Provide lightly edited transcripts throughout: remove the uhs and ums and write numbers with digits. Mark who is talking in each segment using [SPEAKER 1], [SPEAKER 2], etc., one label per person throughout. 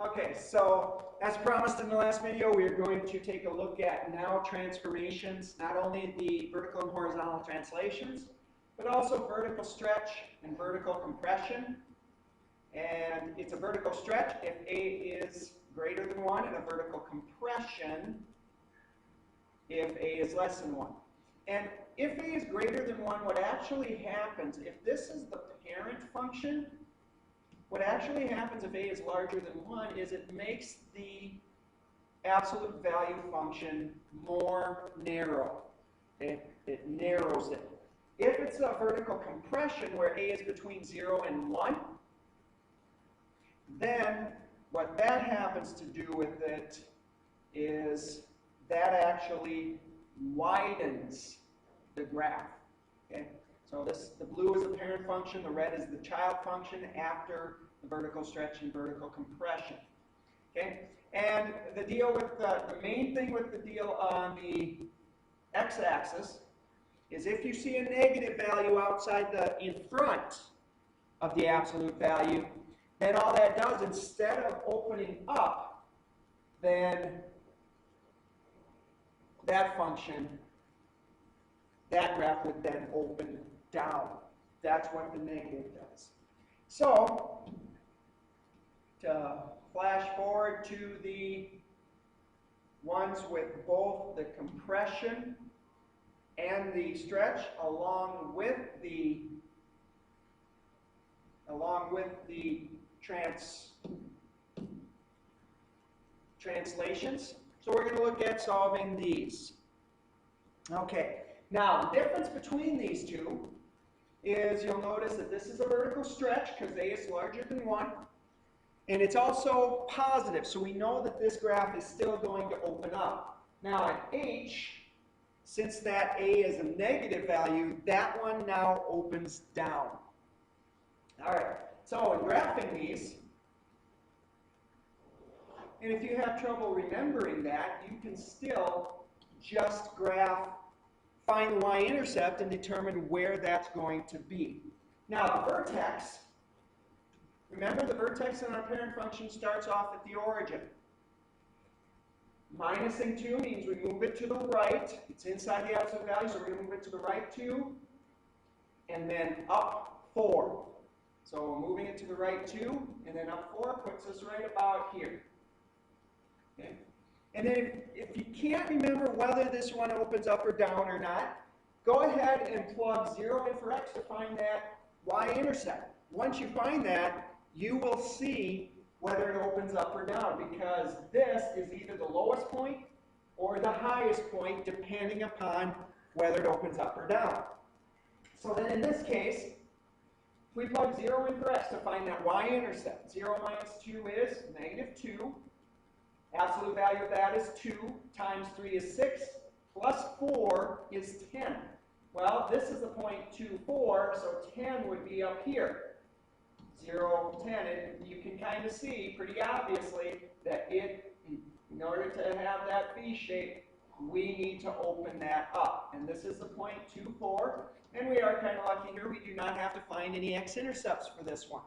[SPEAKER 1] Okay, so as promised in the last video, we are going to take a look at now transformations, not only the vertical and horizontal translations, but also vertical stretch and vertical compression. And it's a vertical stretch if A is greater than 1, and a vertical compression if A is less than 1. And if A is greater than 1, what actually happens, if this is the parent function, what actually happens if A is larger than 1 is it makes the absolute value function more narrow. It narrows it. If it's a vertical compression where A is between 0 and 1, then what that happens to do with it is that actually widens the graph. Okay? So the blue is the parent function, the red is the child function after the vertical stretch and vertical compression. Okay? And the deal with the main thing with the deal on the x-axis is if you see a negative value in front of the absolute value, then all that does, instead of opening up, then that function, that graph would then open down. That's what the negative does. So, to flash forward to the ones with both the compression and the stretch along with the translations. So we're going to look at solving these. Okay, now the difference between these two is you'll notice that this is a vertical stretch because A is larger than 1. And it's also positive, so we know that this graph is still going to open up. Now at H, since that A is a negative value, that one now opens down. All right, so in graphing these, and if you have trouble remembering that, you can still just find the y-intercept and determine where that's going to be. Now the vertex, remember the vertex in our parent function starts off at the origin. Minusing 2 means we move it to the right. It's inside the absolute value, so we're going to move it to the right 2, and then up 4. So moving it to the right 2, and then up 4 puts us right about here. Okay? And then if you can't remember whether this one opens up or down or not, go ahead and plug 0 in for x to find that y-intercept. Once you find that, you will see whether it opens up or down, because this is either the lowest point or the highest point, depending upon whether it opens up or down. So then in this case, we plug 0 in for x to find that y-intercept. 0 minus 2 is -2. Absolute value of that is 2, times 3 is 6, plus 4 is 10. Well, this is the point 2, 4, so 10 would be up here. 0, 10, and you can kind of see pretty obviously that in order to have that V shape, we need to open that up. And this is the point 2, 4, and we are kind of lucky here. We do not have to find any x-intercepts for this one.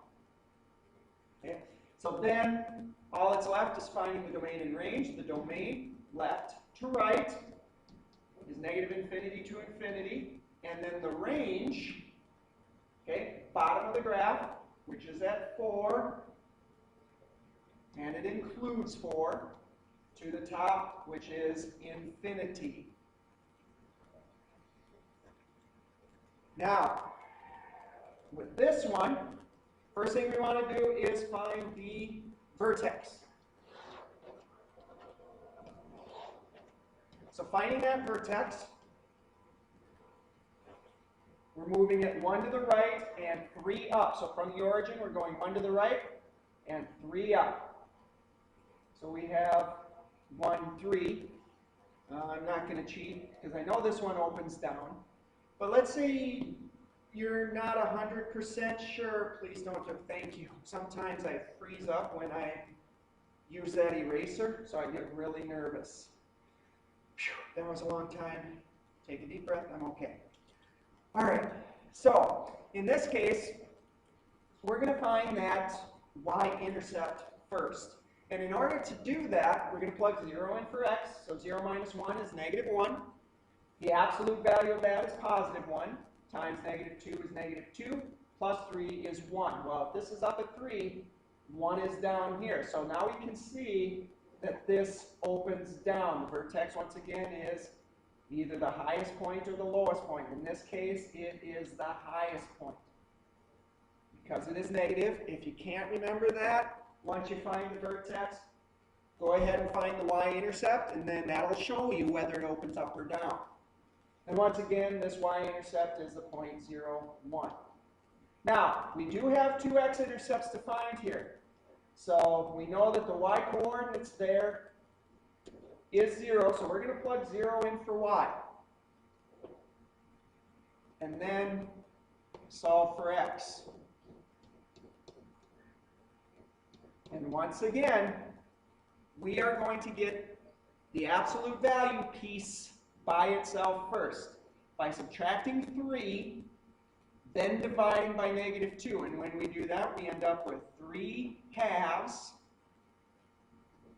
[SPEAKER 1] Okay? So then, all that's left is finding the domain and range. The domain, left to right, is -infinity to infinity. And then the range, okay, bottom of the graph, which is at 4, and it includes 4, to the top, which is infinity. Now, with this one, first thing we want to do is find the vertex. So finding that vertex, we're moving it 1 to the right and 3 up. So from the origin, we're going 1 to the right and 3 up. So we have 1, 3. I'm not going to cheat because I know this one opens down. But let's say you're not 100% sure. Please don't thank you. Sometimes I freeze up when I use that eraser, so I get really nervous. Whew, that was a long time. Take a deep breath. I'm okay. All right, so in this case, we're going to find that y-intercept first. And in order to do that, we're going to plug 0 in for x. So 0 minus 1 is negative 1. The absolute value of that is positive 1. Times negative 2 is negative 2. Plus 3 is 1. Well, if this is up at 3, 1 is down here. So now we can see that this opens down. The vertex, once again, is either the highest point or the lowest point. In this case, it is the highest point. Because it is negative, if you can't remember that, once you find the vertex, go ahead and find the y-intercept, and then that'll show you whether it opens up or down. And once again, this y-intercept is the point 0, 1. Now, we do have two x-intercepts to find here. So we know that the y-coordinates there is 0, so we're going to plug 0 in for y. And then solve for x. And once again, we are going to get the absolute value piece by itself first by subtracting 3, then dividing by negative 2. And when we do that, we end up with 3 halves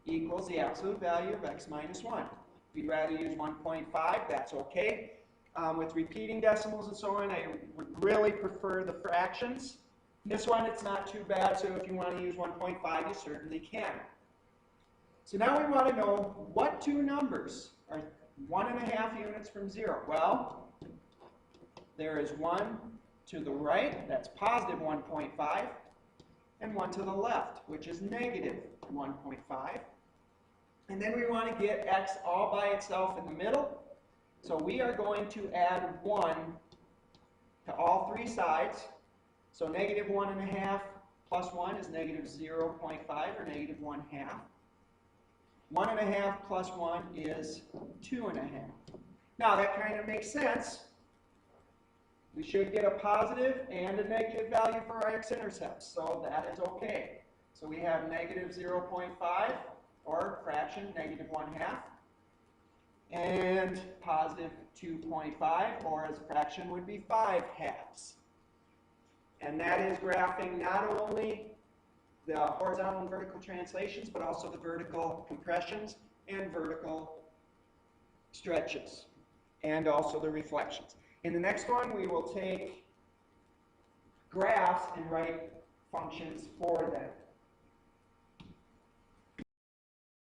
[SPEAKER 1] equals the absolute value of x minus 1. If you'd rather use 1.5, that's okay. With repeating decimals and so on, I would really prefer the fractions. This one, it's not too bad, so if you want to use 1.5, you certainly can. So now we want to know what two numbers are 1.5 units from 0. Well, there is one to the right, that's positive 1.5, and one to the left, which is negative 1.5. And then we want to get x all by itself in the middle. So we are going to add 1 to all three sides. So negative 1.5 plus 1 is negative 0.5, or negative 1/2. 1.5 plus 1 is 2.5. Now that kind of makes sense. We should get a positive and a negative value for our x-intercepts, so that is okay. So we have negative 0.5, or fraction, negative 1/2, and positive 2.5, or as a fraction would be 5/2. And that is graphing not only the horizontal and vertical translations, but also the vertical compressions and vertical stretches, and also the reflections. In the next one, we will take graphs and write functions for them.